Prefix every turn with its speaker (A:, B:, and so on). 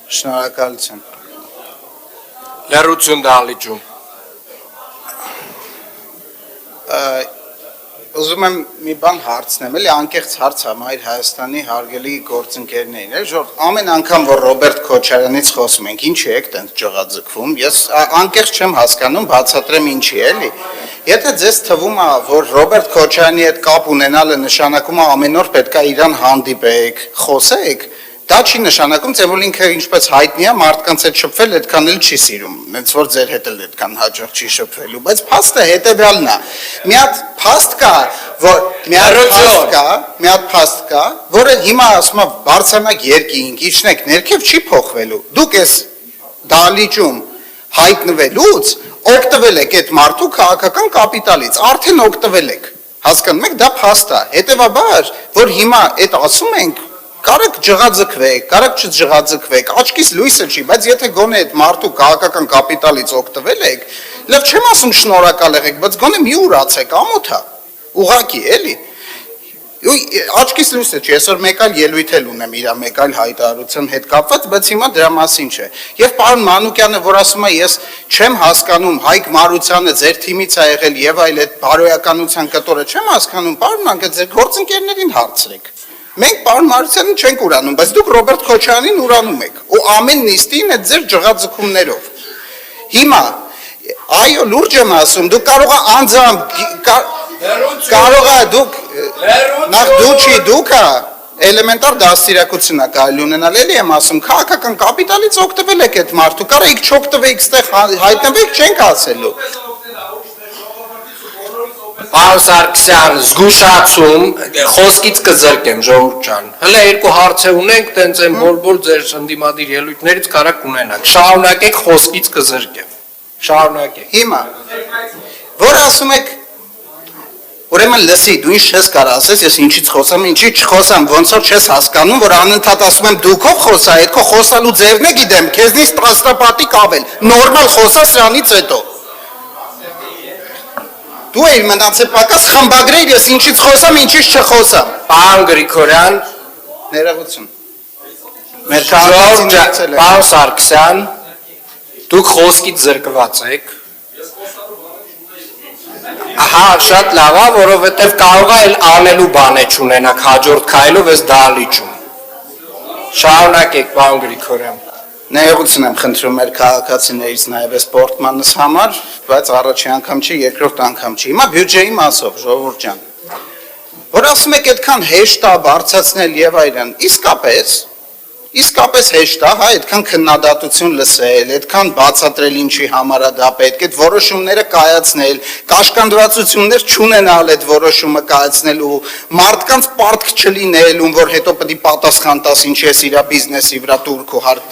A: Շնորհակալություն։
B: Լրություն դահլիճում։
A: Ուզում եմ մի բան հարցնեմ, էլի անկեղծ հարց Հայր Հայաստանի հարգելի գործընկերներին, որ ամեն անգամ որ Ռոբերտ Քոչարյանից խոսում ենք, ինչի եք տենց ջղաձգվում, ես անկեղծ չեմ հասկանում, բացատրեմ ինչի, էլի։ Եթե ձեզ թվում է, որ Ռոբերտ Քոչարյանի հետ կապ ունենալը նշանակում է ամեն օր պետք է իրան հանդիպեք, խոսեք, դա չի նշանակում, որ ինքը ինչպես հայտնի է, մարդկանց հետ շփվել այդքան էլ չի սիրում, հենց որ ձեր հետ էլ այդքան հաջող չի շփվելու, բայց փաստը հետևյալն է։ Մի հատ փաստ կա, որը հիմա ասում է բարձրանակ երկինք, իջնեք ներքև չի փոխվելու։ Դուք այս դահլիճում հայտնվելուց օգտվել եք այդ մարդու քաղաքական կապիտալից, արդեն օգտվել եք։ Հասկանում եք, դա փաստ է։ Հետևաբար, որ հիմա այդ ասում ենք, կարեք ջղաձգվեք, կարեք չջղաձգվեք, աչքից լույսը չի, բայց եթե գոնե այդ մարդու քաղաքական կապիտալից օգտվել եք, լավ չեմ ասում շնորհակալ եղեք, բայց գոնե մի ուրացեք, ամոթ է, ուղղակի, էլի։ Աչքից լույսը չի, այսօր մեկ այլ ելույթ էլ ունեմ իր մեկ այլ հայտարարության հետ կապված, բայց հիմա դրա մասին չէ։ Եվ պարոն Մանուկյանը, որ ասում է, ես չեմ հասկանում, Հայկ Մարությանը ձեր թիմից է եղել եւ այլ այդ բարոյականության կտորը չեմ հասկանում, պարոն Մանուկյան, ձեր գործընկերներին հարցրեք։ Մենք պարոն Մարությանին չենք ուրանում, բայց դուք Ռոբերտ Քոչարյանին ուրանում եք, ու ամեն նիստին այդ ձեր ջղաձգումներով։ Հիմա, այո, լուրջ եմ ասում, դուք կարող եք անձամբ, կարող եք դուք, նախ դուք էլեմենտար դաստիարակություն է կարելի ունենալ, էլի եմ ասում, քաղաքական կապիտալից օգտվել եք այդ մարդու, կարող եք չօգտվեիք, ստեղ հայտնվեք, չենք ասելու։
B: Պարոն Սարգսյան, զգուշացում, խոսքից կզրկեմ, ժողովուրդ ջան։ Հələ երկու հարց ունենք, տենց են բոլ ձեր ընդդիմադիր ելույթներից կարաք ունենաք։ Շարունակեք, խոսքից կզրկեմ։ Շարունակեք։
A: Հիմա, որ ասում եք, ուրեմն լսի, դու ինչ չես կարող ասես, ես ինչից խոսամ, ինչի չխոսամ, ոնց որ չես հասկանում, որ անընդհատ ասում եմ դուքով խոսա, այդ քո խոսալու ձևն է գիտեմ, քեզնից տղաստրապատիկ ավել, նորմալ խոսա սրանից հետո։ Դու էիր մնացել պակաս խմբագրեր, ես ինչից խոսամ, ինչից չխոսամ։
B: Պարոն Գրիգորյան,
A: ներողություն։
B: Պարոն Սարգսյան, դուք խոսքից զրկված եք։ Ահա, շատ լավ է, որովհետև կարող է անելու բան չունենաք հաջորդ քայլով այս դահլիճում։ Շարունակեք, պարոն Գրիգորյան։
A: Ներողություն եմ խնդրում մեր քաղաքացիներից նաև այս Պորտմանս համար, բայց առաջի անգամ չի, երկրորդ անգամ չի։ Հիմա բյուջեի մասով, ժողովուրդ ջան։ Որ ասում եք այդքան հեշտ է բարձրացնել եւ այլն, իսկապես հեշտ է, հա, այդքան քննադատություն լսել, այդքան բացատրել ինչի համար է դա պետք, այդ որոշումները կայացնել, կաշկանդվածություններ չունենալ այդ որոշումը կայացնելու, մարդկանց պարտք չլինել, ում որ հետո պետք է պատասխան տաս ինչի է իր բիզնեսի վրա տուրք ու հարկ